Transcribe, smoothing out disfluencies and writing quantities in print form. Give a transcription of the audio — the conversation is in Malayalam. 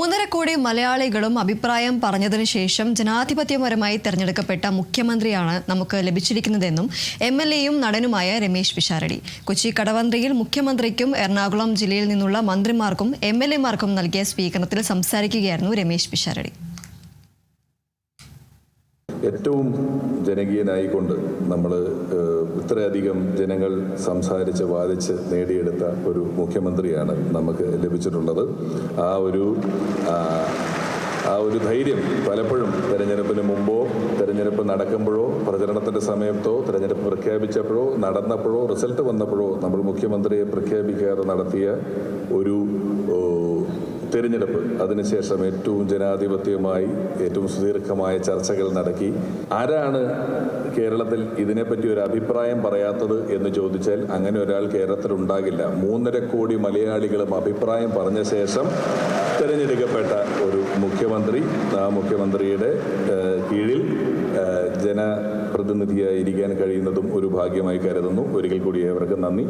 3.5 കോടി മലയാളികളും അഭിപ്രായം പറഞ്ഞതിനു ശേഷം ജനാധിപത്യപരമായി തെരഞ്ഞെടുക്കപ്പെട്ട മുഖ്യമന്ത്രിയാണ് നമുക്ക് ലഭിച്ചിരിക്കുന്നതെന്നും എംഎൽഎയും നടനുമായ രമേശ് പിഷാരടി കൊച്ചി കടവന്ത്രയിൽ മുഖ്യമന്ത്രിക്കും എറണാകുളം ജില്ലയിൽ നിന്നുള്ള മന്ത്രിമാർക്കും എംഎൽഎമാർക്കും നൽകിയ സ്വീകരണത്തിൽ സംസാരിക്കുകയായിരുന്നു രമേശ് പിഷാരടി. ഏറ്റവും ജനകീയനായിക്കൊണ്ട് നമ്മൾ ഇത്രയധികം ജനങ്ങൾ സംസാരിച്ച് വാദിച്ച് നേടിയെടുത്ത ഒരു മുഖ്യമന്ത്രിയാണ് നമുക്ക് ലഭിച്ചിട്ടുള്ളത്. ആ ഒരു ധൈര്യം പലപ്പോഴും തെരഞ്ഞെടുപ്പിന് മുമ്പോ തെരഞ്ഞെടുപ്പ് നടക്കുമ്പോഴോ പ്രചരണത്തിൻ്റെ സമയത്തോ തെരഞ്ഞെടുപ്പ് പ്രഖ്യാപിച്ചപ്പോഴോ നടന്നപ്പോഴോ റിസൾട്ട് വന്നപ്പോഴോ നമ്മൾ മുഖ്യമന്ത്രിയെ പ്രഖ്യാപിക്കാതെ നടത്തിയ ഒരു തെരഞ്ഞെടുപ്പ് അതിനുശേഷം ഏറ്റവും ജനാധിപത്യമായി ഏറ്റവും സുദീർഘമായ ചർച്ചകൾ നടത്തി. ആരാണ് കേരളത്തിൽ ഇതിനെപ്പറ്റി ഒരു അഭിപ്രായം പറയാത്തത് എന്ന് ചോദിച്ചാൽ അങ്ങനെ ഒരാൾ കേരളത്തിൽ ഉണ്ടാകില്ല. 3.5 കോടി മലയാളികളും അഭിപ്രായം പറഞ്ഞ ശേഷം തിരഞ്ഞെടുക്കപ്പെട്ട ഒരു മുഖ്യമന്ത്രി, ആ മുഖ്യമന്ത്രിയുടെ കീഴിൽ ജനപ്രതിനിധിയായിരിക്കാൻ കഴിയുന്നതും ഒരു ഭാഗ്യമായി കരുതുന്നു. ഒരിക്കൽ കൂടി ഏവർക്കും നന്ദി.